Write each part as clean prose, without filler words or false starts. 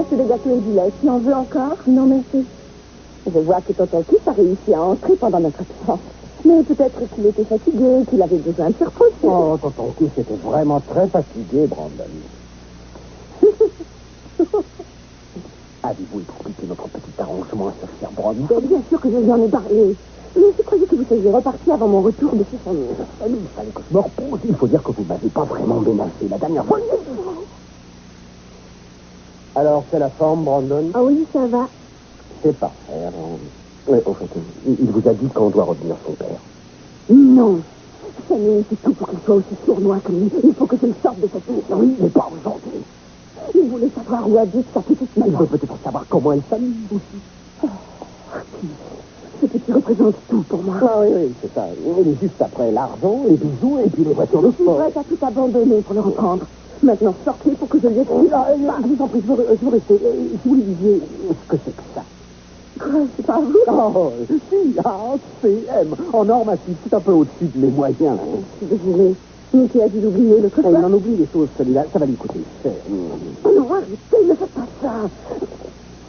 reste des gâteaux et du lait. Tu en veux encore? Non, merci. Je vois que tonton Chris a réussi à entrer pendant notre absence. Mais peut-être qu'il était fatigué, qu'il avait besoin de se reposer. Oh, tonton Chris était vraiment très fatigué, Brandon. Avez-vous expliqué notre petit arrangement à ce cher Brandon? Bien sûr que je lui en ai parlé. Mais je croyais que vous seriez reparti avant mon retour de chez famille. Il fallait que je me repose. Il faut dire que vous ne m'avez pas vraiment menacé la dernière fois. Alors, c'est la forme, Brandon? Ah oui, ça va. C'est parfait. Oui, au fait, il vous a dit qu'on doit revenir son père. Non. Sammy, c'est tout pour qu'il soit aussi sournois que lui. Il faut que je le sorte de cette maison. Oui, mais pas aujourd'hui. Il voulait savoir où habite sa petite Il maman. veut peut-être savoir comment elle s'amuse aussi. Ce petit représente tout pour moi. Ah oui, c'est ça. Il est juste après l'argent, les bijoux et puis les voitures de Je suis sport. prête à tout abandonner pour le reprendre. Maintenant, sortez pour que je lui explique. Je vous en prie, je veux rester. Si vous lui disiez ce que c'est que ça. Quoi, c'est pas vous? Oh, si, CM. En or massif, c'est un peu au-dessus de mes moyens. Je suis désolée. Mickey a dû l'oublier l'autre fois. Il en oublie les choses, celui-là. Ça va lui coûter cher. Oh non, arrêtez, ne faites pas ça.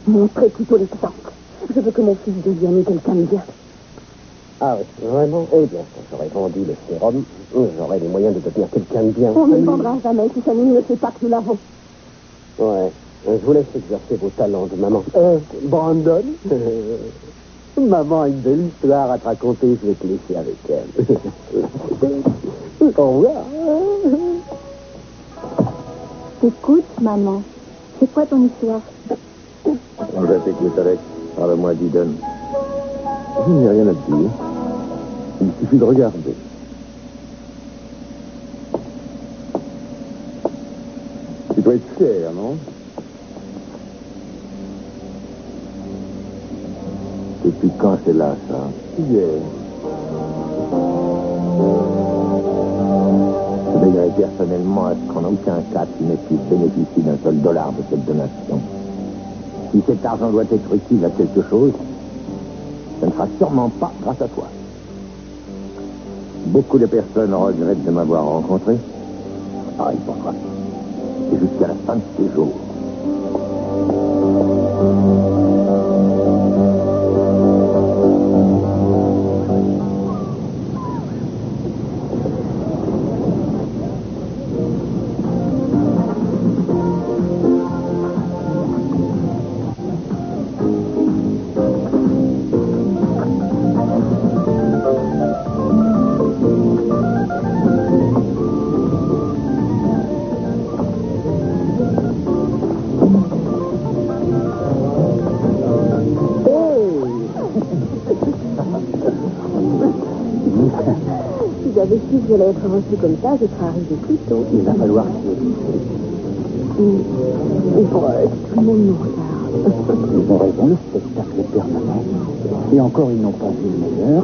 Montrez plutôt l'exemple. Je veux que mon fils devienne quelqu'un de bien. Ah oui, vraiment? Eh bien, quand j'aurai vendu le sérum, j'aurai les moyens de devenir quelqu'un de bien. On ne le vendra jamais si Sammy ne sait pas que nous l'avons. Ouais, je vous laisse exercer vos talents de maman. Brandon? Maman a une belle histoire à te raconter, je vais te laisser avec elle. Au revoir. Écoute, maman, c'est quoi ton histoire? Je t'écoute, Alex. Parle-moi d'Eden. Je n'ai rien à te dire. Il suffit de regarder. Tu dois être fier, non? Depuis quand c'est là, ça? Hier. Je veillerai personnellement à ce qu'en aucun cas tu n'aies pu bénéficier d'un seul dollar de cette donation. Si cet argent doit être utile à quelque chose, ce ne sera sûrement pas grâce à toi. Beaucoup de personnes regrettent de m'avoir rencontré. Ah, il pensera. Et jusqu'à la fin de ses jours. Si j'avais su que j'allais être reçue comme ça, je serais arrivée plus tôt. Il va falloir que Tout le monde nous regarde. ils ont raison, le spectacle est permanent. Et encore, ils n'ont pas vu le meilleur.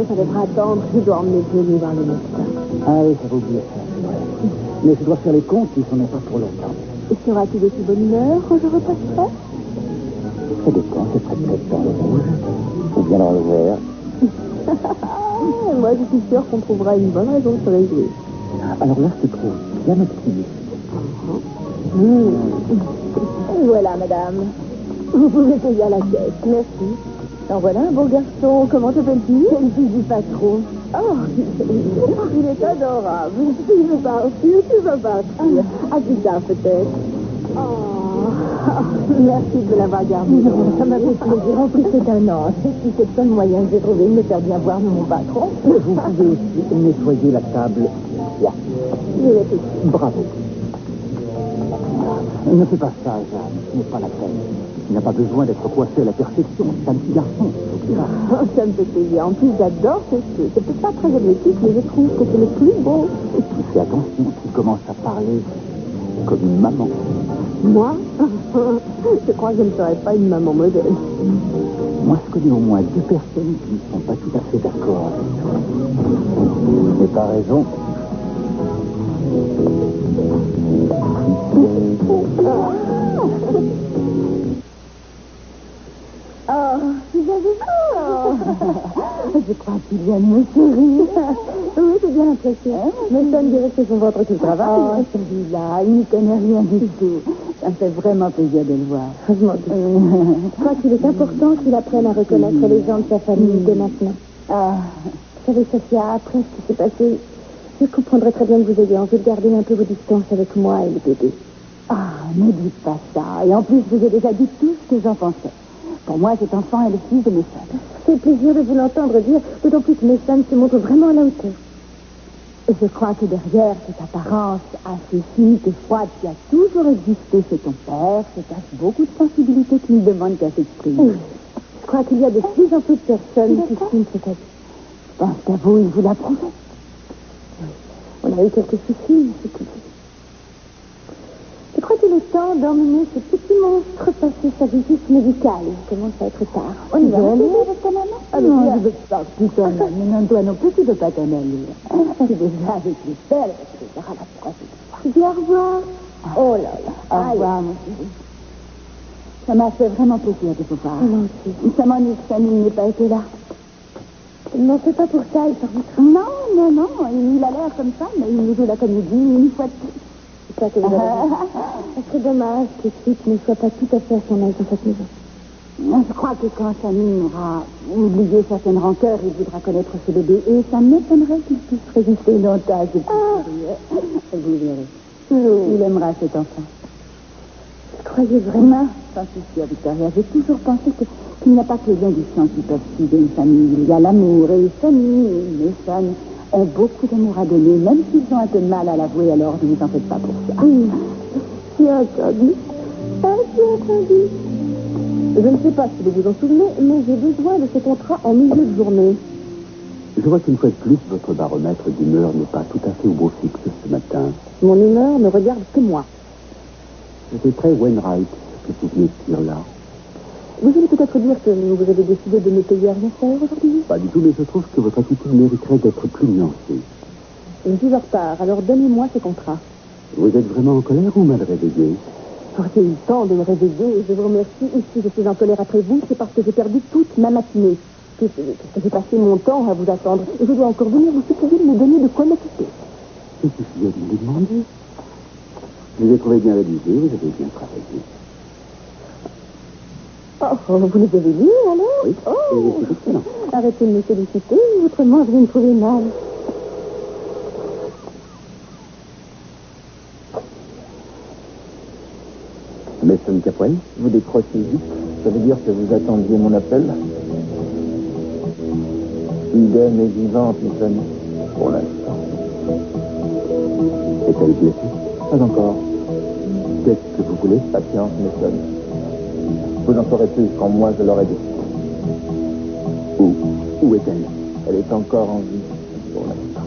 Ça devra attendre. Je dois emmener Jenny voir le médecin. Ah oui, j'avais oublié ça, c'est vrai. Mais je dois faire les comptes, ils n'en ont pas pour longtemps. Et seras-tu de si bonne humeur quand je repasserai? Ça dépend, c'est très peut-être dans le rouge ou bien dans le vert. Moi, je suis sûre qu'on trouvera une bonne raison de se réjouir. Alors là, je te trouve bien optimiste. Voilà, madame. Vous pouvez payer à la caisse. Merci. En voilà un beau garçon. Comment t'appelles-tu? Je ne dis pas trop. Oh, il est adorable. Tu veux partir. À plus tard, peut-être. Oh, merci de l'avoir gardé. Non, ça m'a fait plaisir. En plus, c'est un ange. Et c'est le seul moyen que j'ai trouvé de me faire bien voir de mon patron. Vous pouvez aussi nettoyer la table. Yeah. Je réfléchis. Bravo. Ne fais pas ça, Jeanne. Ce n'est pas la peine. Tu n'as pas besoin d'être coiffé à la perfection. C'est un petit garçon. Oh, ça me fait plaisir. En plus, j'adore ce jeu. C'est peut-être pas très objectif, mais je trouve que c'est le plus beau. Et tu fais attention, tu commences à parler comme une maman. Moi? Je crois que je ne serais pas une maman modèle. Moi, je connais au moins 2 personnes qui ne sont pas tout à fait d'accord avec toi. Mais t'as raison. Oh, vous avez vu? Je crois qu'il vient de me sourire. Oui, c'est bien l'impression. Mais ça me dirait que c'est son ventre qui travaille. Oh, celui-là, il n'y connaît rien du tout. Ça me fait vraiment plaisir de le voir. Je crois qu'il est important qu'il apprenne à reconnaître les gens de sa famille dès maintenant. Ah, vous savez, Sophia, après ce qui s'est passé, je comprendrais très bien que vous ayez envie de garder un peu vos distances avec moi et le bébé. Ah, ne dites pas ça. Et en plus, je vous ai déjà dit tout ce que j'en pensais. Pour moi, cet enfant est le fils de Mason. C'est plaisir de vous l'entendre dire, d'autant plus que Mason se montre vraiment à la hauteur. Et je crois que derrière cette apparence assez cynique et froide qui a toujours existé chez ton père, se cache beaucoup de sensibilité qui ne demande qu'à s'exprimer. Oui. Je crois qu'il y a de plus en plus de personnes qui estiment cet avis. Je pense qu'à vous, il vous l'a prouvé. Oui. On a eu quelques soucis, mais c'est tout. Je crois qu'il est temps d'emmener ce petit monstre passer sa visite médicale. Il commence à être tard. On y va avec ta maman? Ah non, je veux pas que tu t'en ailles. Mais non, toi non plus, tu ne peux pas t'en aller. Je suis déjà avec les pères, parce que ça sera la prochaine fois. Tu dis au revoir. Oh là là. Au revoir, mon chéri. Ça m'a fait vraiment plaisir de vous voir. Moi aussi. Ça m'ennuie que Sammy n'ait pas été là. Non, c'est pas pour ça, il s'en Non. Il a l'air comme ça, mais il nous joue la comédie une fois de plus. C'est ça que vous avez dit. Ça serait dommage que Chip ne soit pas tout à fait à son aise dans cette maison. Je crois que quand Sammy aura oublié certaines rancœurs, il voudra connaître ce bébé. Et ça m'étonnerait qu'il puisse résister longtemps à ce Vous verrez. Il aimera cet enfant. Vous croyez vraiment? J'en suis sûre, Victoria. J'ai toujours pensé qu'il n'y a pas que les ambitions qui peuvent suivre une famille. Il y a l'amour. Et Sammy et Mason ont beaucoup d'amour à donner, même s'ils ont un peu de mal à l'avouer, alors ne vous en faites pas pour ça. J'ai entendu. Je ne sais pas si vous vous en souvenez, mais j'ai besoin de ce contrat en milieu de journée. Je vois qu'une fois de plus, votre baromètre d'humeur n'est pas tout à fait au beau fixe ce matin. Mon humeur ne regarde que moi. C'était très Wainwright que vous venez de dire là. Vous allez peut-être dire que vous avez décidé de me payer à rien faire aujourd'hui? Pas du tout, mais je trouve que votre attitude mériterait d'être plus nuancée. Je suis en retard, alors donnez-moi ce contrat. Vous êtes vraiment en colère ou mal réveillé? J'aurais eu le temps de me réveiller et je vous remercie. Et si je suis en colère après vous, c'est parce que j'ai perdu toute ma matinée. Que j'ai passé mon temps à vous attendre. Et je dois encore venir vous supplier de me donner de quoi m'occuper. Il suffisait de me le demander. Je vous ai trouvé bien rédigé, vous avez bien travaillé. Oh, vous les avez lus, alors? Oui, oh. C'est excellent. Arrêtez de me féliciter, autrement je vais me trouver mal. Mason Capwell, Vous décrochez vite. Ça veut dire que vous attendiez mon appel. Eden est vivante, Mason. Pour l'instant. est-elle blessée? Pas encore. Qu'est-ce que vous voulez? Patience, Mason. Vous en saurez plus quand moi je l'aurai décidé. Où est-elle? Elle est encore en vie pour l'instant.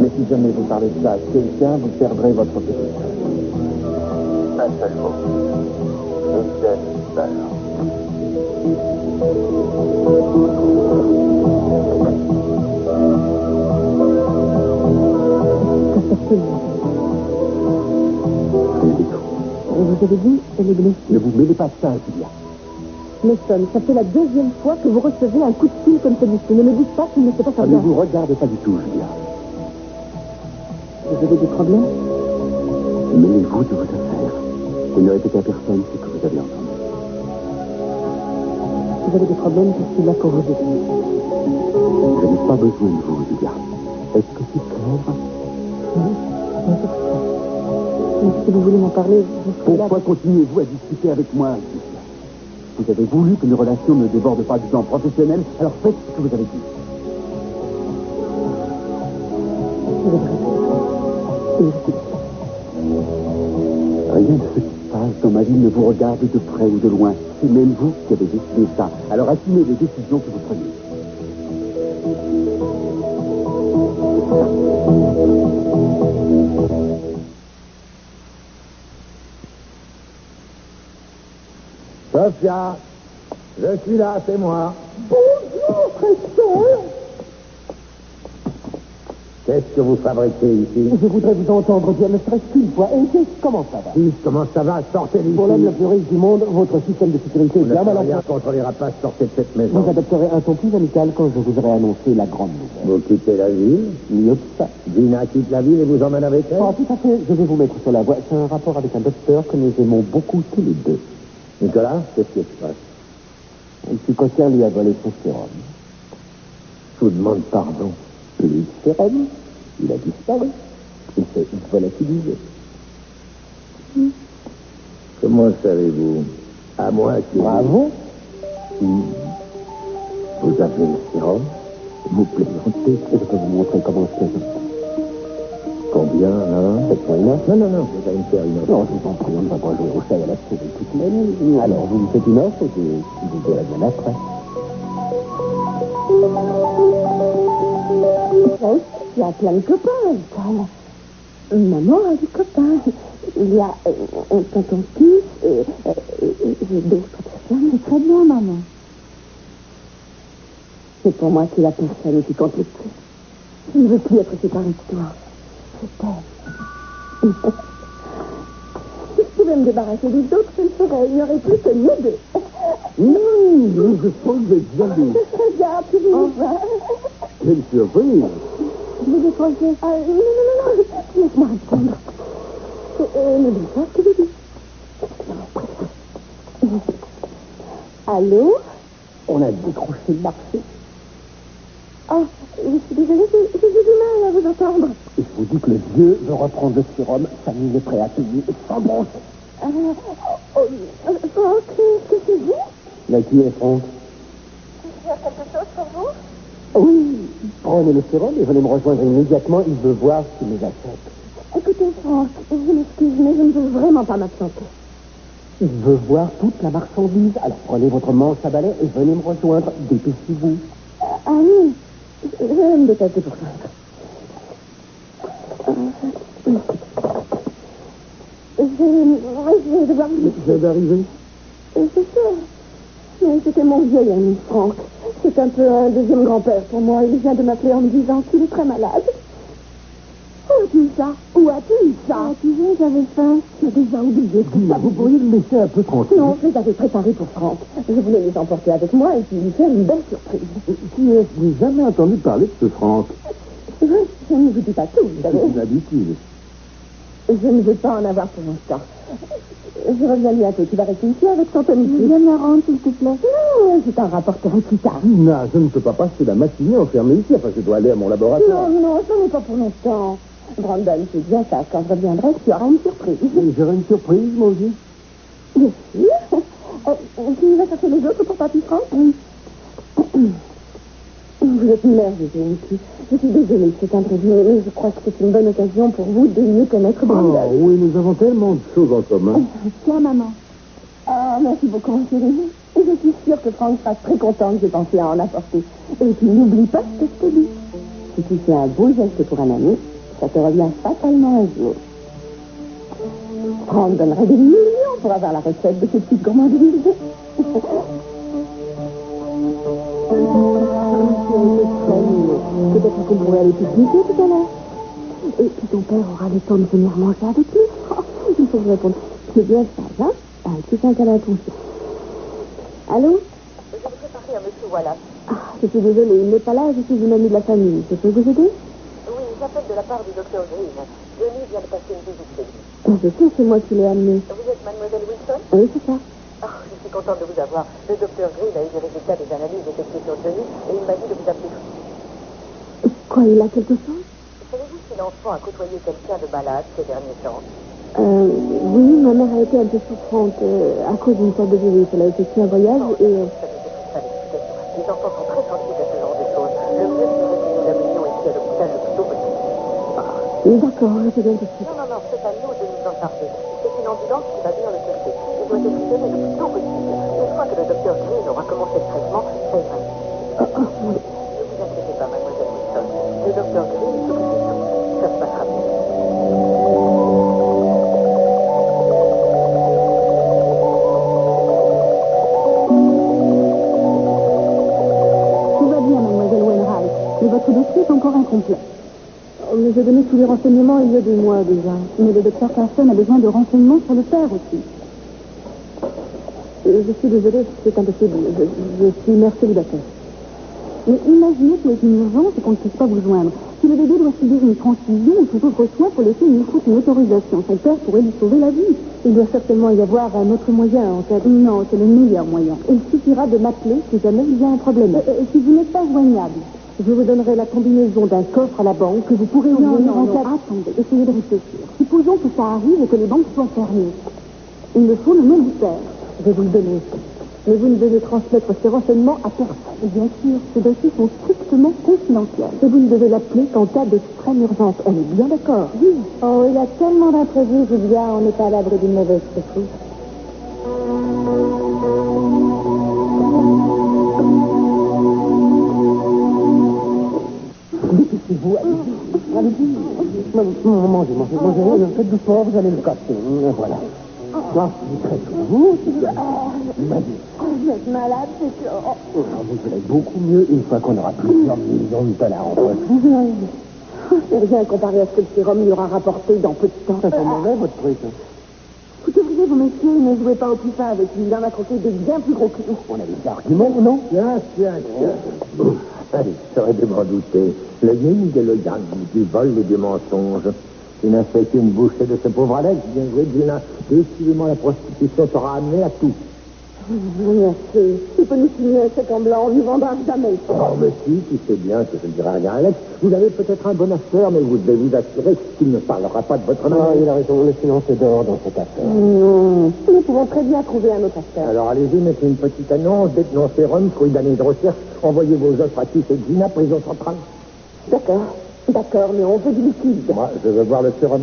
Mais si jamais vous parlez de ça à quelqu'un, vous perdrez votre petite. Un seul mot. Eden meurt. Vous avez dit, elle est blessée. Ne vous mêlez pas de ça, Julia. Mason, ça fait la deuxième fois que vous recevez un coup de fil comme celui-ci. Ne me dites pas qu'il ne sait pas Ça faire ne bien. vous regarde pas du tout, Julia. Vous avez des problèmes? Mêlez-vous de vos affaires. Et ne répétez à personne ce que vous avez entendu. Vous avez des problèmes, je suis là pour vous aider. Je n'ai pas besoin de vous, Julia. Est-ce que c'est clair? Oui, bien sûr. Mais si vous voulez m'en parler, je suis là. Pourquoi continuez-vous à discuter avec moi, Julia? Vous avez voulu que nos relations ne débordent pas du plan professionnel, alors faites ce que vous avez dit. Je vais répéter. Et je suis là. Rien de ce qui se passe dans ma vie ne vous regarde de près ou de loin. C'est même vous qui avez décidé ça. Alors assumez les décisions que vous prenez. Sophia, je suis là, c'est moi. Bonjour, Preston. Qu'est-ce que vous fabriquez ici? Je voudrais vous entendre dire ne serait-ce qu'une fois. Et comment ça va? Comment ça va? Sortez d'ici. Pour l'homme le plus riche du monde, votre système de sécurité est bien mal en rien place. contre les rapaces, sortez de cette maison. Vous adopterez un ton plus amical quand je vous aurai annoncé la grande nouvelle. Vous quittez la ville? Mieux que ça. Dina quitte la ville et vous emmène avec elle? Oh, tout à fait. Je vais vous mettre sur la voie. C'est un rapport avec un docteur que nous aimons beaucoup tous les deux. Nicolas, qu'est-ce qui se passe? Un psychotien lui a volé son sérum. Je vous demande pardon. Et le sérum, il a disparu. Il s'est volatilisé. Comment savez-vous? À moi qui... Bravo. Vous avez le sérum? Vous plaisantez. Et je peux vous montrer comment je plaisante. Combien, là? Faites-moi une offre. Non, vous allez me faire une offre. Non, je vous en prie, on ne va pas jouer au chat et à la souris toute la nuit. Alors, vous me faites une offre et je vous verrai bien après. Il y a plein de copains, Nicole. Maman a des copains. Il y a un tonton Steve et d'autres personnes. C'est très bien, maman. C'est pour moi qui est la personne qui compte le plus. Je ne veux plus être séparée de toi. Je t'aime. Si je pouvais me débarrasser des autres, je le ferais. Il n'y aurait plus que nous deux. Je sens que vous êtes jaloux. Regarde, tu veux voir. Quelle surprise. Je vais décrocher. Ah, non. Laisse-moi répondre. N'oublie pas ce que je dis. Allô? On a décroché le marché. Oh, je suis désolée, j'ai du mal à vous entendre. Et je vous dis que le vieux veut reprendre le sérum. Famille est prêt à payer sans broncher. Franck, est-ce que c'est vous? Là, qui est Franck? Il y a quelque chose pour vous? Oui, prenez le sérum et venez me rejoindre immédiatement. Il veut voir ce qu'il nous accepte. Écoutez, Franck, je m'excuse, mais je ne veux vraiment pas m'absenter. Il veut voir toute la marchandise. Alors prenez votre manche à balai et venez me rejoindre. Dépêchez-vous. Ah oui, je vais me détacher pour ça. Je vais devoir... Je viens d'arriver. C'est sûr. Mais c'était mon vieil ami, Franck. C'est un peu un deuxième grand-père pour moi. Il vient de m'appeler en me disant qu'il est très malade. Où as-tu eu ça? Où as-tu eu ça? Tu sais, j'avais faim. J'ai déjà oublié tout ça. Vous pourriez le laisser un peu tranquille. Non, je les avais préparés pour Franck. Je voulais les emporter avec moi et puis lui faire une belle surprise. Qui est-ce? Je n'ai jamais entendu parler de ce Franck. Je ne vous dis pas tout, vous savez. C'est une habitude. Je ne veux pas en avoir pour l'instant. Je reviens bientôt. Tu vas rester ici avec ton Tony. Viens me rendre, s'il te plaît. Non, je t'en rapporterai plus tard. Non, je ne peux pas passer la matinée enfermée ici. Enfin, je dois aller à mon laboratoire. Non, ça n'est pas pour longtemps. Brandon, c'est bien ça. Quand je reviendrai, tu auras une surprise. Et j'aurai une surprise, moi aussi. Bien sûr. Tu vas chercher les autres pour papy Franck? Oui. Vous êtes merveilleux, Nicky. Je suis désolée de cet imprévu, mais je crois que c'est une bonne occasion pour vous de mieux connaître Brandon. Oh, oui, nous avons tellement de choses en commun. Tiens, maman. Ah, merci beaucoup, mon chéri. Et je suis sûre que Franck sera très content que j'ai pensé à en apporter. Et puis, n'oublie pas ce que je te dis. Si tu fais un beau geste pour un ami, ça te revient fatalement un jour. Franck donnerait des millions pour avoir la recette de ces petites gourmandises. Peut-être qu'on pourrait aller pique-niquer tout à l'heure. Et puis ton père aura le temps de venir manger avec nous. Oh, il faut que je réponde. C'est bien ça, hein? Ah, tu sens qu'elle a répondu. Allô? Je voudrais parler à monsieur Wallace. Ah, je suis désolée, il n'est pas là, je suis une amie de la famille. Je peux vous aider? Oui, j'appelle de la part du docteur Green. Denis vient de passer une visite chez lui. Je sais, c'est moi qui l'ai amené. Vous êtes mademoiselle Wilson? Oui, c'est ça. Ah, je suis contente de vous avoir. Le docteur Green a eu des résultats des analyses effectuées sur Denis et il m'a dit de vous appeler. Quoi, il a quelque chose? Savez-vous si l'enfant a côtoyé quelqu'un de malade ces derniers temps? Oui, ma mère a été un peu souffrante à cause d'une sorte de virus. Elle a effectué un voyage et... Ça nous fait ça l'explication. Les enfants sont très sensibles à ce genre de choses. Le mieux serait que nous l'amenions ici à l'hôpital le plus tôt possible. D'accord, je viens tout de suite. Non, c'est à nous de nous en charger. C'est une ambulance qui va venir le chercher. Il doit être libéré le plus tôt possible. Une fois que le docteur Green aura commencé le traitement, ça ira. Oui. Ne vous inquiétez pas, mademoiselle Wilson. Le docteur Green s'occupe de tout. Ça se passera bien. Tout va bien, mademoiselle Wainwright. Mais votre dossier est encore incomplet. tous les renseignements il y a des mois déjà. Mais le docteur Carson a besoin de renseignements sur le père aussi. Je suis désolée, c'est impossible. Je suis mère célibataire. Mais imaginez qu'il y ait une urgence et qu'on ne puisse pas vous joindre. Si le bébé doit subir une transfusion ou tout autre soin pour laisser, il faut une autorisation. Son père pourrait lui sauver la vie. Il doit certainement y avoir un autre moyen en cas de... Non, c'est le meilleur moyen. Il suffira de m'appeler si jamais il y a un problème. Si vous n'êtes pas joignable, je vous donnerai la combinaison d'un coffre à la banque que vous pourrez ouvrir en cas... Attendez, essayez de réfléchir. Supposons que ça arrive et que les banques soient fermées. Il me faut le nom du père. Je vais vous le donner. Mais vous ne devez transmettre ces renseignements à personne. Et bien sûr, ces dossiers sont strictement confidentiels. Et vous ne devez l'appeler qu'en cas d'extrême urgence. On est bien d'accord? Oui. Oh, il y a tellement d'imprévus, Julia, on n'est pas à l'abri d'une mauvaise surprise. Dépêchez-vous, allez-y. Mangez. Faites doucement, vous allez le casser. Voilà. Ah, vous, Vous êtes malade, c'est sûr. vous allez beaucoup mieux une fois qu'on aura plusieurs millions de dollars en poche. C'est rien comparé à ce que le sérum lui aura rapporté dans peu de temps. Ça sent mauvais, votre truc. Vous devriez vous méfier, ne jouez pas au plus fin avec lui. Il en a croqué de bien plus gros clous. On a des arguments, non? Tiens. Allez, j'aurais dû m'en douter. Le yin et le yang, du vol et du mensonge. Tu n'as fait qu'une bouchée de ce pauvre Alex, bien joué, Gina. Décidément, la prostitution t'aura amené à tout. Oui, assez. Tu peux nous signer un chèque en blanc, on ne vendra jamais. Oh, mais si, tu sais bien que je ne dirai rien à Alex. Vous avez peut-être un bon acheteur, mais vous devez vous assurer qu'il ne parlera pas de votre nom. Il a raison, le silence est dehors dans cette affaire. Non, nous pouvons très bien trouver un autre acheteur. Alors allez-y, mettez une petite annonce, détenons sérum, fruit d'année de recherche, envoyez vos offres à Tiff et Gina, prison centrale. D'accord, mais on veut du liquide. Moi, je veux voir le sérum.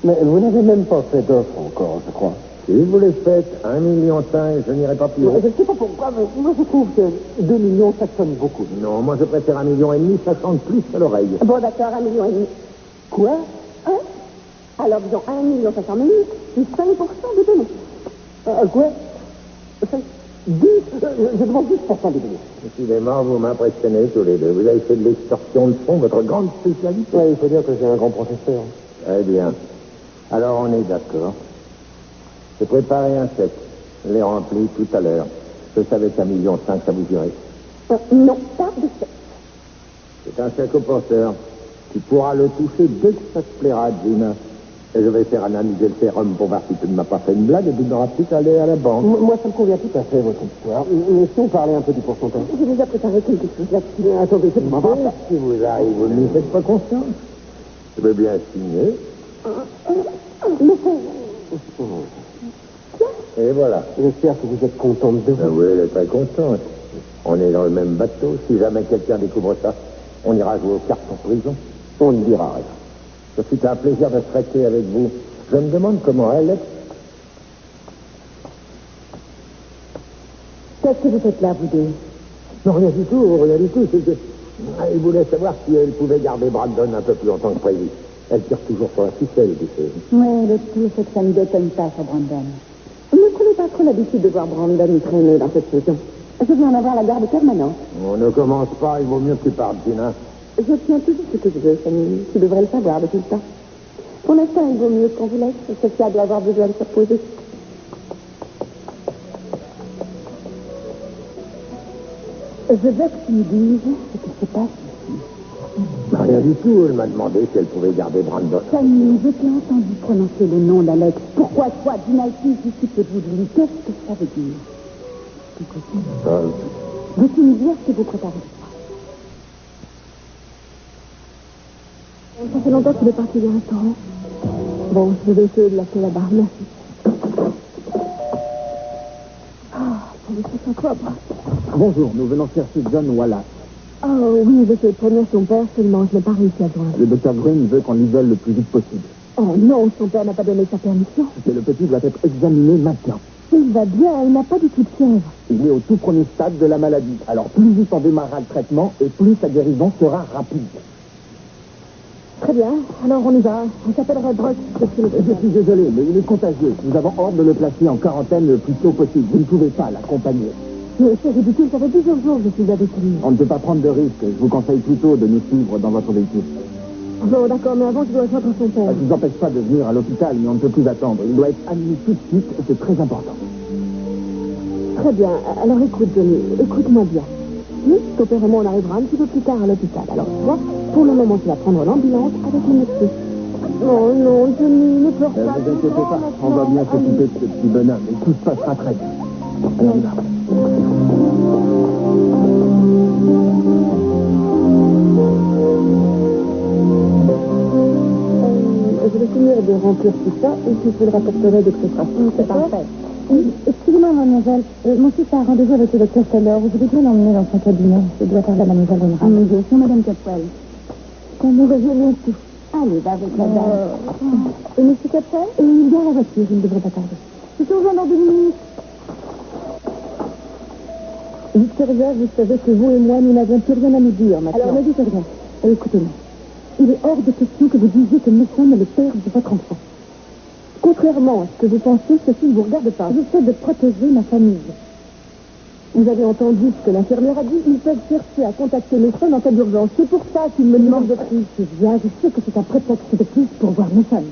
Mais vous n'avez même pas fait d'offre encore, je crois. Si vous les faites, 1,5 million, je n'irai pas plus haut. Je ne sais pas pourquoi, mais moi je trouve que... 2 millions, ça sonne beaucoup. Non, moi je préfère 1,5 million, ça chante plus à l'oreille. Bon, d'accord, 1,5 million. Quoi? Hein? Alors disons 1,5 million, c'est 5% des bénéfices. Quoi? 10? Je demande 10% des bénéfices. Décidément, vous m'impressionnez tous les deux. Vous avez fait de l'extorsion de fonds, votre grande spécialité. Oui, il faut dire que j'ai un grand professeur. Très bien. Alors on est d'accord. J'ai préparé un chèque. Je l'ai rempli tout à l'heure. Je savais qu'1,5 million, ça vous irait. Non, pas de chèque. C'est un chèque au porteur. Tu pourras le toucher dès que ça te plaira, Gina. Et je vais faire analyser le sérum pour voir si tu ne m'as pas fait une blague et tu n'auras plus qu'à aller à la banque. Moi, ça me convient tout à fait, votre histoire. Mais si on parlait un peu du pourcentage? J'ai déjà préparé quelque chose là-dessus. Attendez, c'est pas Bon, si vous arrivez, vous ne me faites pas confiance. Je veux bien signer. Et voilà. J'espère que vous êtes contente de vous. Ah oui, elle est très contente. On est dans le même bateau. Si jamais quelqu'un découvre ça, on ira jouer aux cartes en prison. On ne dira rien. Ce fut un plaisir de traiter avec vous. Je me demande comment Alex... Qu'est-ce que vous faites là, vous deux? Non, rien du tout. C'est que... Elle voulait savoir si elle pouvait garder Brandon un peu plus longtemps que prévu. Elle tire toujours sur la ficelle, tu sais. Oui, le pire, c'est que ça ne détonne pas sur Brandon. Ne prenez pas trop l'habitude de voir Brandon traîner dans cette maison. Je vais en avoir la garde permanente. On ne commence pas, il vaut mieux que tu partes, Gina. Je tiens toujours ce que je veux, Fanny. Tu devrais le savoir depuis le temps. Pour l'instant, il vaut mieux qu'on vous laisse. Sophia doit avoir besoin de se reposer. Je veux que tu me dises ce qui se passe ici. Rien du tout, elle m'a demandé si elle pouvait garder Brandon. Fanny, je t'ai entendu prononcer le nom d'Alex. Pourquoi toi, Dynasty, disciples-vous de lui? Qu'est-ce que ça veut dire? Veux-tu me dire ce que vous préparez? Ça fait longtemps qu'il est parti du restaurant. Bon, je vais essayer de l'appeler là-bas. Merci. C'est propre. Bonjour, nous venons chercher John Wallace. Oh oui, j'ai essayé de prévenir son père, seulement je n'ai pas réussi à le joindre. Le docteur Green veut qu'on l'isole le plus vite possible. Oh non, son père n'a pas donné sa permission. Et le petit doit être examiné maintenant. Il va bien, il n'a pas du tout de fièvre. Il est au tout premier stade de la maladie. Alors plus vite on démarrera le traitement et plus sa guérison sera rapide. Très bien, alors on y va. On s'appellera Brock. Je suis désolé, mais il est contagieux. Nous avons ordre de le placer en quarantaine le plus tôt possible. Vous ne pouvez pas l'accompagner. Mais c'est ridicule, ça fait plusieurs jours que je suis avec lui. On ne peut pas prendre de risques. Je vous conseille plutôt de nous suivre dans votre véhicule. Bon, d'accord, mais avant, tu dois joindre son père. Ça ne nous empêche pas de venir à l'hôpital, mais on ne peut plus attendre. Il doit être admis tout de suite, et c'est très important. Très bien. Alors écoute, Johnny, écoute-moi bien. Ton père et moi, on arrivera un petit peu plus tard à l'hôpital. Alors, tu vois, pour le moment, tu vas prendre l'ambulance avec le médecin. Oh non, Johnny, ne pleure pas. Ne vous inquiétez pas, on va bien s'occuper de ce petit bonhomme, et tout se passera très bien. Allez, on y va. Je vais finir de remplir tout ça, et puis je le rapporterai dès que ce sera fini. C'est parfait. Excusez-moi, mademoiselle, mon fils a un rendez-vous avec le docteur Taylor. Vous devez bien l'emmener dans son cabinet. Je dois parler à mademoiselle Honora. Bien sûr, madame Capwell. Quand nous revenons tout. Allez, va avec la dame. Et monsieur Capwell? Il vient à la voiture, il ne devrait pas tarder. Je te rejoins dans 2 minutes. Victoria, vous savez que vous et moi, nous n'avons plus rien à nous dire maintenant. Alors, ne dites rien. Et écoutez-moi. Il est hors de question que vous disiez que nous sommes le père de votre enfant. Contrairement à ce que vous pensez, ceci ne vous regarde pas. J'essaie de protéger ma famille. Vous avez entendu ce que l'infirmière a dit. Ils peuvent chercher à contacter mes soins en cas d'urgence. C'est pour ça qu'ils me demandent de plus. Sylvia, je sais que c'est un prétexte de plus pour voir mes femmes.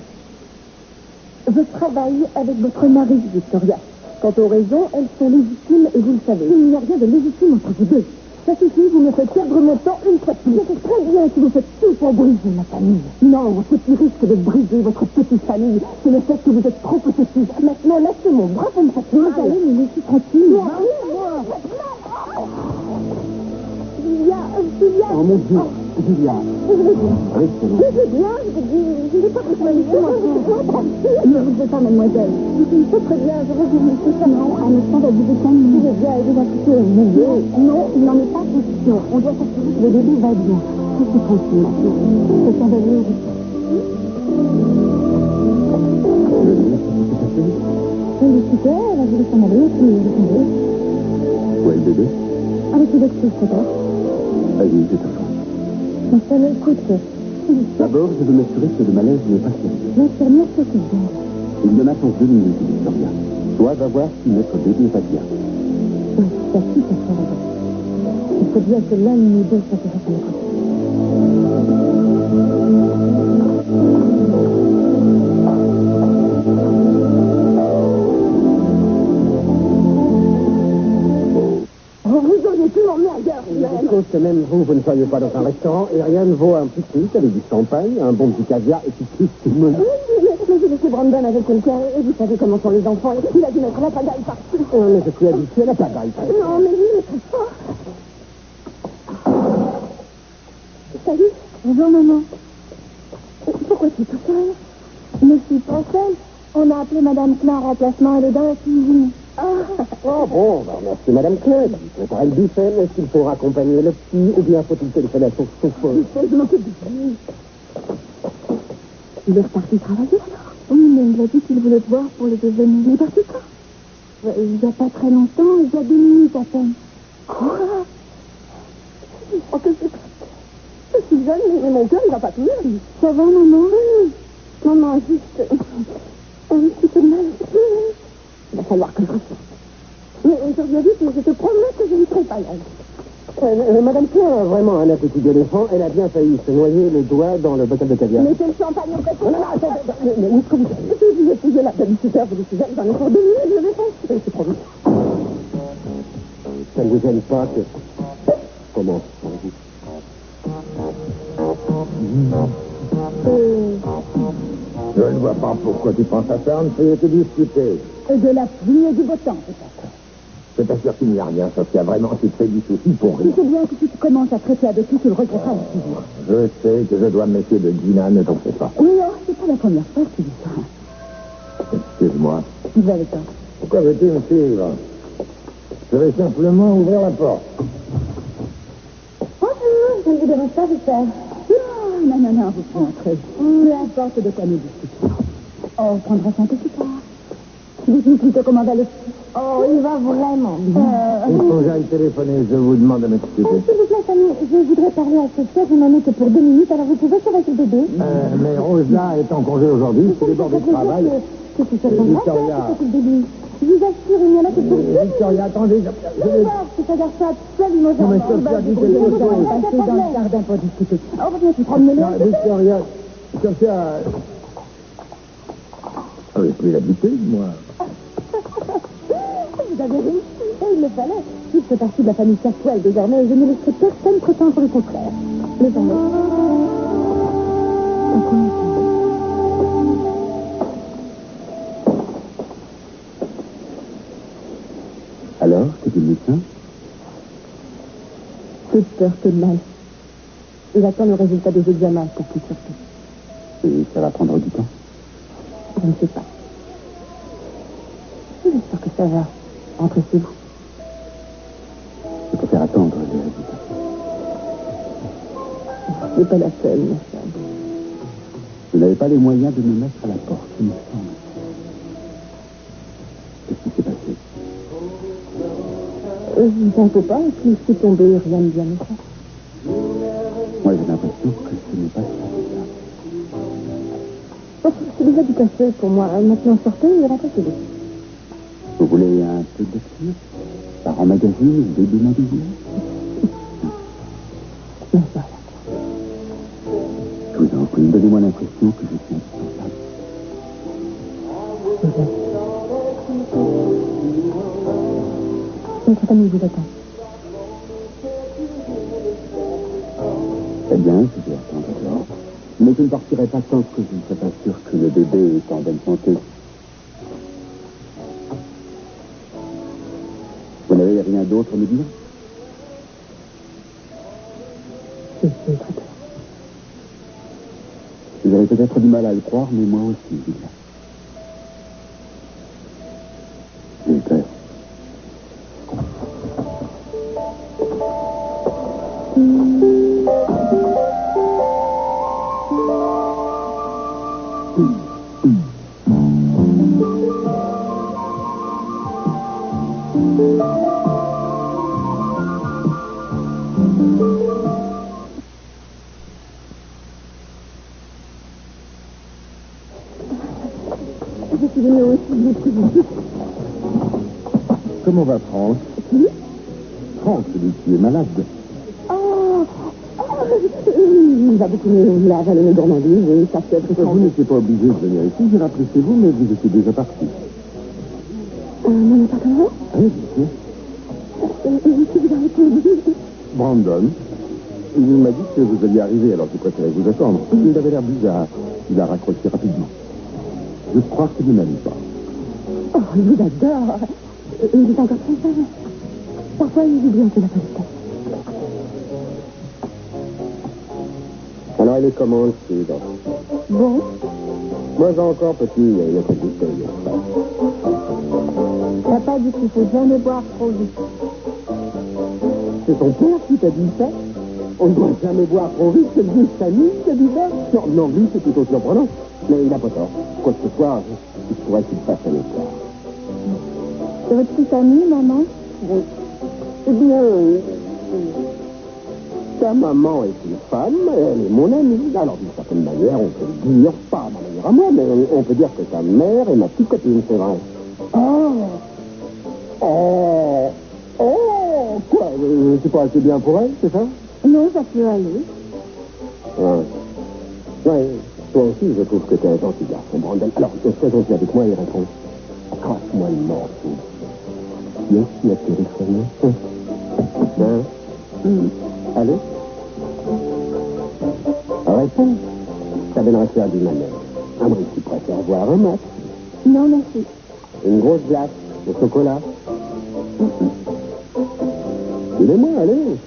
Je travaille avec votre mari, Victoria. Quant aux raisons, elles sont légitimes et vous le savez. Il n'y a rien de légitime entre vous deux. Ça suffit, vous me faites perdre mon temps une fois de plus. Je sais très bien que vous faites tout pour briser ma famille. Non, ce qui risque de briser votre petite famille, c'est le fait que vous êtes trop petit. Maintenant, lâchez mon bras, vous me faites mal. Vous allez me laisser tranquille. Julia. Oh mon Dieu, Julia. Je vais bien. Je n'ai pas besoin de vous. Ne vous faites pas, mademoiselle. Je sais très bien, je vais vous laisser ça. Non, un instant, vous êtes calme. Je vais aller vous appliquer au milieu. Non, il n'en est pas question. On doit s'assurer que le bébé va bien. Je suis tranquille maintenant. C'est un bébé. Elle est super, elle a voulu s'en aller, puis elle est tombée. Où est le bébé? Avec le docteur, peut-être. Allez, je t'attends. Mais ça m'écoute. D'abord, je veux m'assurer que le malaise n'est pas sérieux. L'infirmière s'occupe bien. Il me m'attend 2 minutes, Victoria. Toi, va voir si notre bébé va bien. Oui, ça tout à fait raison. Il faut bien que l'un de nous deux soit toujours à l'écoute. Vous auriez pu m'emmener ailleurs. Il y a des causes que même vous ne soyez pas dans un restaurant, et rien ne vaut un pique-nique avec du champagne, un bon petit caviar, et puis tout ce qui me... Mais j'ai laissé Brandon avec quelqu'un, et vous savez comment sont les enfants. Il a dû mettre la pagaille partout. mais je suis habitué à la pagaille. Non, mais lui, il est très fort. Salut. Bonjour, maman. Pourquoi tu es tout seul? Je ne suis pas seule. On a appelé Madame Klein en remplacement, elle est dans la cuisine. Oh bon, merci Madame Claude. Préparez le buffet, mais est-ce qu'il faut raccompagner le petit, ou bien faut-il téléphoner à son chauffeur? Je m'occupe du film. Il est reparti travailler alors? Oui, mais il a dit qu'il voulait te voir pour le déjeuner. Il est parti quand? Il n'y a pas très longtemps, il y a 2 minutes à peine. Quoi? Oh, que je suis jeune, mais mon cœur, il va pas tenir. Ça va, maman? Maman, juste un petit peu de mal. Il va falloir que je ressorte. Mais je lui ai dit que je te promets que je ne serai pas là. Madame Claire a vraiment un appétit d'éléphant. Elle a bien failli se noyer le doigt dans le bocal de caviar. Mettez le champagne au café. Non, attends, mais où est-ce que vous êtes? Je vous ai payé la babysitter, vous décidez, j'en ai pour 2 minutes, je vais faire. C'est promis. Ça ne vous gêne pas que... Comment? Je ne vois pas pourquoi tu penses à ça, on ne peut que discuter. De la pluie et du beau temps, peut-être. Je t'assure qu'il n'y a rien, sauf qu'il y a vraiment tu te fais du souci pour rien. Tu sais bien que si tu commences à traiter avec lui, tu le regretteras toujours. Je sais que je dois me méfier de Gina, ne t'en fais pas. Oui, oh, c'est pas la première fois que tu dis ça. Excuse-moi. Vous avez tort. Pourquoi veux-tu me suivre? Je vais simplement ouvrir la porte. Bonjour, je ne vous dérange pas, j'espère. Non, vous pouvez entrer. Peu importe de quoi nous discutons. Oh, on prendra ça un peu plus tard. Dites-nous plutôt comment va le petit. Oh, il va vraiment bien. Il faut que j'aille téléphoner, je vous demande de m'excuser. S'il vous plaît, Fanny, je voudrais parler à ce chef, je n'en ai que pour 2 minutes, alors vous pouvez surveiller le bébé. Mais Rose, là, est en congé aujourd'hui, c'est les bords du travail. Que tu sois ton Victoria. grand-père qui s'occupe de lui. Je vous assure, il n'y en a que pour deux. Victoria, attendez, Je vais voir si ça garde ça absolument Non, mais Sophia, dis quelque chose. Passer dans le jardin pour discuter. Oh, reviens, tu promener Non, Victoria, Sophia... Ah oui, plus l'habitude, moi. Vous avez réussi, et il le fallait. Je fais partie de la famille Caswell désormais et je ne laisserai personne prétendre le contraire. Mais j'en ai. Alors, c'est une médecin? Plus peur que de mal. Il attend le résultat des examens pour plus surtout. Et ça va prendre du temps? Je ne sais pas. J'espère que ça va. Entrez chez vous. Je préfère attendre les résultats. Je n'ai pas la seule, ma femme. Vous n'avez pas les moyens de me mettre à la porte, il me semble. Qu'est-ce qui s'est passé? Je n'en peux pas, et puis je suis tombée, rien de bien méchant. Moi, j'ai l'impression que ce n'est pas ça. Oh, c'est déjà du passé pour moi. Maintenant, sortez et rentrez chez vous. Vous voulez un peu de lecture? Par magazine, bébé magazine? Mais voilà. Je vous en prie, donnez-moi l'impression que je suis indispensable. Votre famille vous attend. Très bien, je vais attendre dehors. Mais je ne partirai pas tant que je ne serai pas sûr que le bébé est en bonne santé. Vous n'avez rien d'autre à me dire? Je suis très peur. Vous aurez peut-être du mal à le croire, mais moi aussi, Julia. J'ai peur. Je suis venue aussi vite que vous. Comment va Franck? Qui? Franck, celui qui est malade. Oh, il va beaucoup mieux. Il a avalé une gourmandise et ça fait tout Vous n'étiez pas obligé de venir ici, j'ai rappelé chez vous, mais vous étiez déjà parti. Mon appartement? Oui, bien sûr. Qui vous a répondu? Brandon, il m'a dit que vous alliez arriver, alors je préférais vous attendre. Il avait l'air bizarre. Il a raccroché rapidement. Je crois qu'il ne m'aime pas. Oh, il vous adore. Il est encore très sage. Parfois, il oublie un peu la politesse. Alors, il est comment, le sud? Bon, Moi, encore petit, il y a une autre bouteille. papa dit qu'il faut jamais boire trop vite. C'est ton père qui t'a dit ça? On ne doit jamais boire trop vite, c'est le vieux Samy qui a dit ça? Non, lui, c'est plutôt surprenant. Mais il n'a pas tort. Quoi que ce soit, il pourrait qu'il fasse un effort. C'est votre petite amie, maman? Oui. Eh bien, ta maman est une femme, elle est mon amie. Alors, d'une certaine manière, on peut le dire, pas à ma manière à moi, mais on peut dire que ta mère est ma petite copine, c'est vrai. Oh! Quoi? C'est pas assez bien pour elle, c'est ça? Non, ça peut aller. Ouais, toi aussi, je trouve que t'es un gentil garçon, Brandon. Alors, sois gentil avec moi et réponds. Crasse-moi le morceau. Qui est-ce qui a téléphoné? Allô? Réponds. Ça viendrait faire du malheur. Ah oui, tu préfères voir un match. Non, merci. Une grosse glace au chocolat. Dis-le-moi, allez.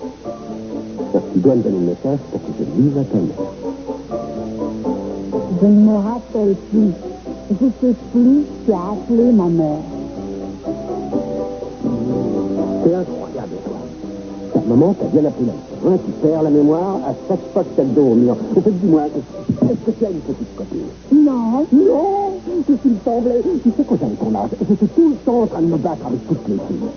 Ça, tu dois me donner le message pour que je le dise à ta mère. Je ne me rappelle plus. Je sais plus qui a appelé ma mère. C'est incroyable, toi. Ta maman t'a bien appris la leçon. Hein, tu perds la mémoire à chaque fois que t'as le dos au mur. En fait, dis-moi, est-ce que tu as une petite copine? Non. Non, c'est ce qu'il me semblait. Tu sais, quand j'avais ton âge, j'étais tout le temps en train de me battre avec toutes les filles.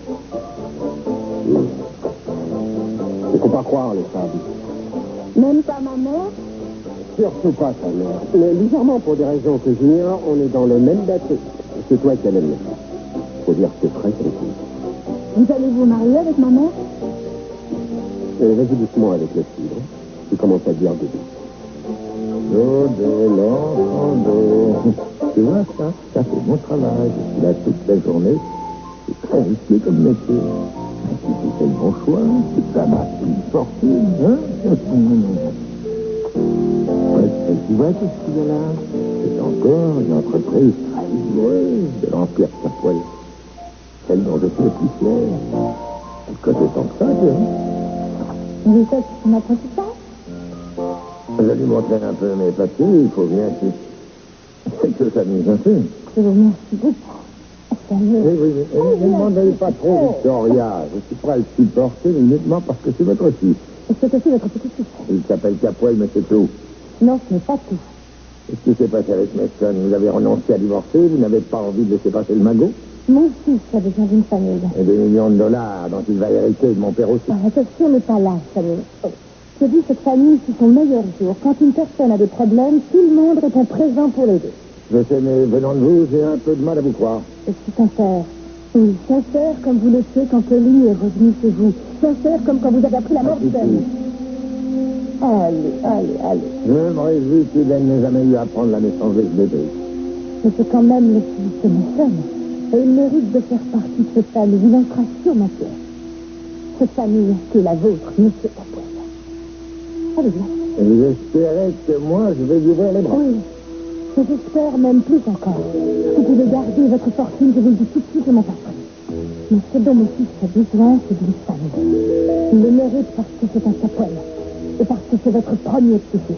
Il ne faut pas croire les femmes. Même pas ma mère? Surtout pas ta mère. Mais bizarrement, pour des raisons que j'ignore, on est dans le même bateau. C'est toi qui as le message. c'est-à-dire que c'est très critique. Vous allez vous marier avec ma mère? Vas-y doucement avec le cidre. Tu commences à dire Dodo. Dodo, l'enfant d'eau. Tu vois ça c'est mon travail. Je suis là toute la journée. C'est très risqué comme métier. Si tu fais le bon choix, ça marche une fortune, hein? Tu vois tout ce qu'il y a là? C'est encore une entreprise très vigoureuse de l'Empire Capoil. Celle dont je suis le plus fier. Elle cote autant que ça, tu vois. Vous êtes son apprentissage? Je vais lui montrer un peu mes papiers, il faut bien que ça nous intéresse. Je vous remercie beaucoup. Oui. Ne demandez pas trop, Victoria. Je suis prêt à le supporter uniquement parce que c'est votre fils. Et c'est aussi votre petit-fils. Il s'appelle Capoil, mais c'est tout. Non, ce n'est pas tout. Qu'est-ce qui s'est passé avec Mason? Vous avez renoncé à divorcer? Vous n'avez pas envie de laisser passer le magot? Mon fils a besoin d'une famille. Et des millions de dollars dont il va hériter de mon père aussi. La question n'est pas là, famille. Je dis cette famille, c'est son meilleur jour. Quand une personne a des problèmes, tout le monde répond présent pour l'aider. Je sais, mais venant de vous, j'ai un peu de mal à vous croire. Je suis sincère. Oui, sincère comme vous l'étiez quand Kelly est revenue chez vous. Sincère comme quand vous avez appris la mort de Kelly. Allez. Je me réjouis qu'il n'ait jamais eu à prendre la naissance de ce bébé. Mais c'est quand même le fils de mon femme. Et il mérite de faire partie de cette famille. Il entrera sur ma pierre. Cette famille qui est la vôtre, monsieur Capoil. Allez-y. Et vous espérez que moi, je vais lui ouvrir les bras? Oui. Et j'espère même plus encore. Vous pouvez garder votre fortune, je vous le dis tout de suite, je m'en passerai. Mais ce dont mon fils a besoin, c'est d'une famille. Il le mérite parce que c'est un Capoil. Et parce que c'est votre premier petit-fils.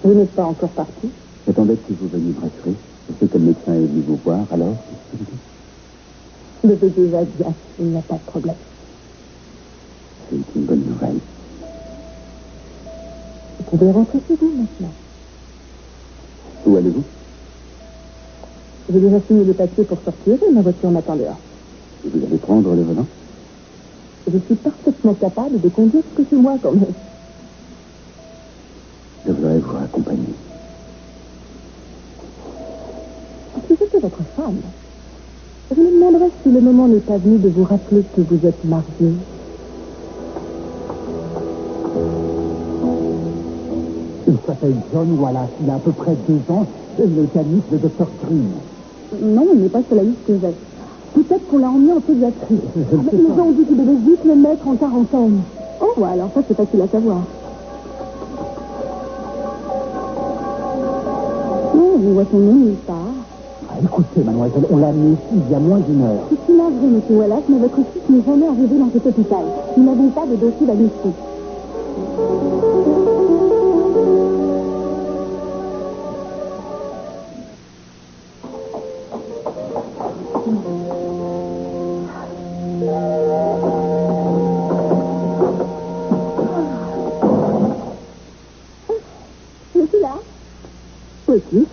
Vous n'êtes pas encore parti? J'attendais que vous veniez brasserie. Je sais que le médecin est venu vous voir, alors qu'est-ce que vous dites? Le bébé va bien, il n'y a pas de problème. C'est une bonne nouvelle. Vous pouvez rentrer chez vous maintenant. Où allez-vous? J'ai déjà signé les papiers pour sortir et ma voiture m'attend dehors. Et vous allez prendre le volant? Je suis parfaitement capable de conduire ce que c'est moi quand même. Je voudrais vous accompagner. Si j'étais votre femme, je me demanderais si le moment n'est pas venu de vous rappeler que vous êtes marié. Il s'appelle John Wallace. Il a à peu près 2 ans. Le caniste de Dr. Green. Non, il n'est pas sur la liste que j'ai. Peut-être qu'on l'a emmené en pédiatrie. Ils ont dit qu'il devait vite le mettre en quarantaine. Oh, alors ça, c'est facile à savoir. Non, on voit son nom nulle part. Écoutez, mademoiselle, on l'a amené ici il y a moins d'1 heure. Je suis navrée, monsieur Wallace, mais votre fils n'est jamais arrivé dans cet hôpital. Nous n'avons pas de dossier d'admission. Je suis là. Aussi.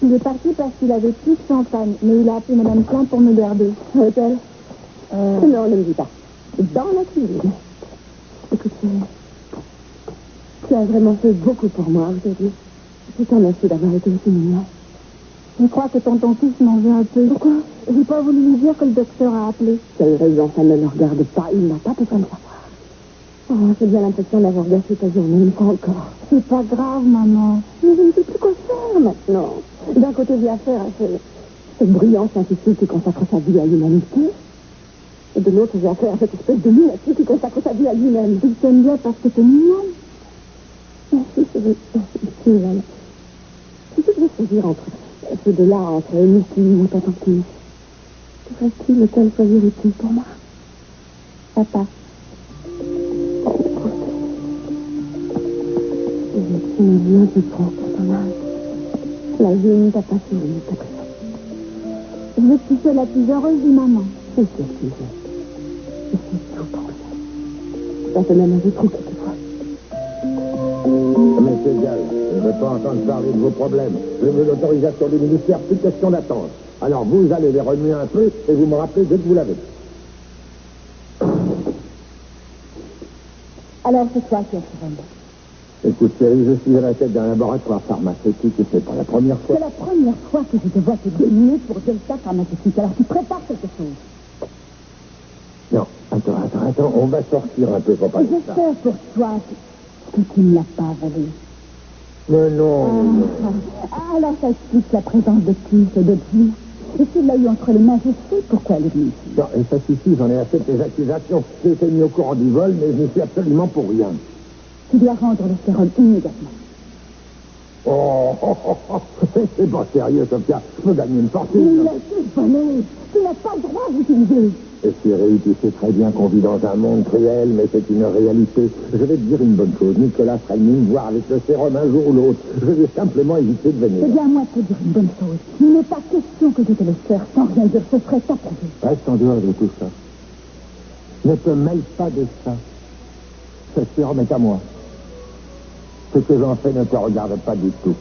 Il est parti parce qu'il avait plus de champagne, mais il a appelé Madame Klein pour me garder. Hôtel Non, ne me dis pas. Dans la cuisine. Écoute, tu as vraiment fait beaucoup pour moi aujourd'hui. Je te remercie d'avoir été aussi mignon. Je crois que tonton fils m'en veut un peu. Pourquoi? J'ai pas voulu lui dire que le docteur a appelé. Tu as eu raison, ça ne le regarde pas. Il n'a pas besoin de savoir. Oh, j'ai bien l'impression d'avoir gâché ta journée une fois encore. C'est pas grave, maman. Mais je ne sais plus quoi faire maintenant. D'un côté, j'ai affaire à ce brillant scientifique qui consacre sa vie à l'humanité. Et de l'autre, j'ai affaire à cette espèce de lunatique qui consacre sa vie à lui-même. Je t'aime bien parce que t'es mignonne. Merci, c'est vrai. Si tu devais choisir entre ces deux-là, entre Mickey ou tonton Keith, devrais-tu lequel choisirais-tu pour moi? Papa. Je me dis un peu trop pour ton âge. La vie ne t'a pas souri, ta présence. Je veux que tu sois la plus heureuse du maman. C'est ce que tu veux. Je sais tout pour ça. Ça fait même un peu trop quelquefois. Mais c'est égal. Je ne veux pas entendre parler de vos problèmes. Je veux l'autorisation du ministère, plus question d'attendre. Alors vous allez les remuer un peu et vous me rappelez dès que vous l'avez. Alors, c'est toi qui as fait Vendetta. Écoute, chérie, je suis à la tête d'un laboratoire pharmaceutique et c'est pas la première fois. C'est la première fois que je te vois te démener pour Delta Pharmaceutique. Alors, tu prépares quelque chose. Non, attends, on va sortir un peu pour parler de ça. J'espère pour toi que tu ne l'as pas volé. Mais non. Alors, ça explique la présence de Cliff et de Jill. Et s'il l'a eu entre les mains, je sais pourquoi elle est venue ici. Non, et ça suffit, j'en ai assez de tes accusations. J'ai été mis au courant du vol, mais je n'y suis absolument pour rien. Tu dois rendre le sérum immédiatement. C'est pas sérieux, Sophia. Je peux gagner une Tu fortune. l'as volé. Tu n'as pas le droit d'utiliser. Et chérie, tu sais très bien qu'on vit dans un monde cruel, mais c'est une réalité. Je vais te dire une bonne chose. Nicolas fera une mine voir avec le sérum un jour ou l'autre. Je vais simplement éviter de venir. C'est bien à moi de te dire une bonne chose. Il n'est pas question que je te laisse faire sans rien dire. Ce serait t'approuver. Reste en dehors de tout ça. Ne te mêle pas de ça. Ce sérum est à moi. Ce que j'en fais ne te regarde pas du tout.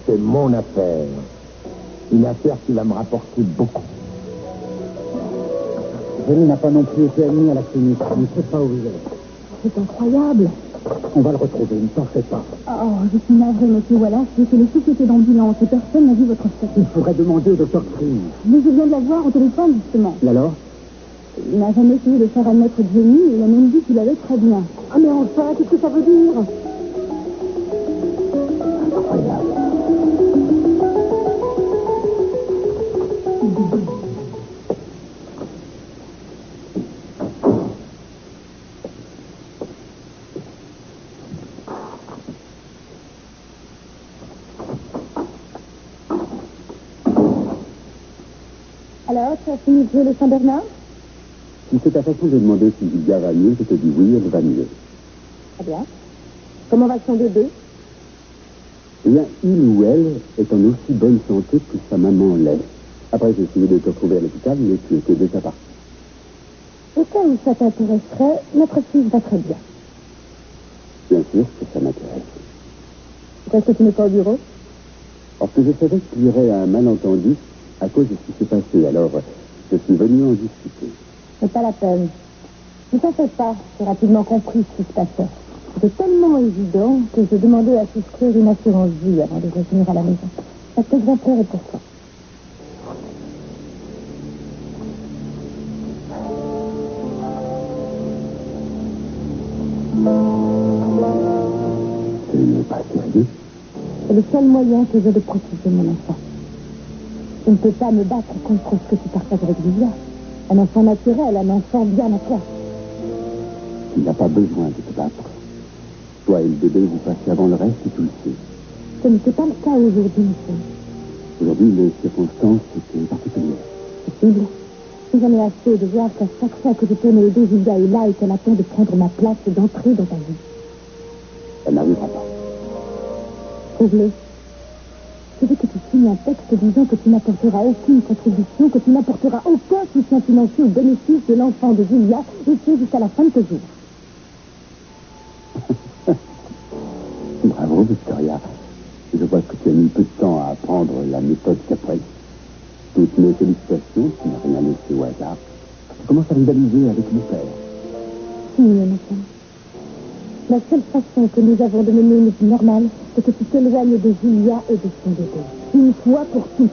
C'est mon affaire. Une affaire qui va me rapporter beaucoup. Jenny n'a pas non plus été admis à la clinique. On ne sait pas où il est. C'est incroyable. On va le retrouver, ne t'en fais pas. Oh, je suis navrée, monsieur Wallace. C'est que les sociétés d'ambulance et personne n'a vu votre statut. Il faudrait demander au docteur Crane. Mais je viens de la voir au téléphone, justement. Et alors? Il n'a jamais essayé de faire admettre Jenny et il a même dit qu'il allait très bien. Ah, mais enfin, qu'est-ce que ça veut dire? Incroyable. Alors, tu as fini de jouer le Saint-Bernard? Si c'est ta façon de demander si Julia va mieux, je te dis oui, elle va mieux. Très bien. Comment va son bébé? Eh bien, il ou elle est en aussi bonne santé que sa maman l'est. Après, j'ai essayé de te retrouver à l'hôpital, mais tu étais déjà parti. Au cas où ça t'intéresserait, notre fils va très bien. Bien sûr que ça m'intéresse. Pourquoi est-ce que tu n'es pas au bureau? Parce que je savais qu'il y aurait un malentendu à cause de ce qui s'est passé. Alors, je suis venu en discuter. C'est pas la peine. Ne t'en fais pas, j'ai rapidement compris ce qui se passait. C'était tellement évident que j'ai demandé à souscrire une assurance vie avant de revenir à la maison. Cet exemplaire est pour toi. Ce n'est pas sérieux. C'est le seul moyen que j'ai de protéger mon enfant. Je ne peux pas me battre contre ce que tu partages avec Julia. Un enfant naturel, un enfant bien à toi. Tu n'as pas besoin de te battre. Toi et le bébé, vous passez avant le reste et tu le sais. Ce n'était pas le cas aujourd'hui, monsieur. Aujourd'hui, les circonstances étaient particulières. Possible. J'en ai assez de voir qu'à chaque fois que je tourne le dos, Julia est là et qu'elle attend de prendre ma place et d'entrer dans ta vie. Ça n'arrivera pas. Trouve-le. Je veux que tu signes un texte disant que tu n'apporteras aucune contribution, que tu n'apporteras aucun soutien financier au bénéfice de l'enfant de Julia, et ce jusqu'à la fin de tes jours. Bravo, Victoria. Je vois que tu as mis peu de temps à apprendre la méthode Caprice. Toutes mes félicitations, tu n'as rien laissé au hasard. Tu commences à rivaliser avec mon père. Si, Jonathan. La seule façon que nous avons de mener une vie normale, c'est que tu t'éloignes de Julia et de son bébé. Une fois pour toutes.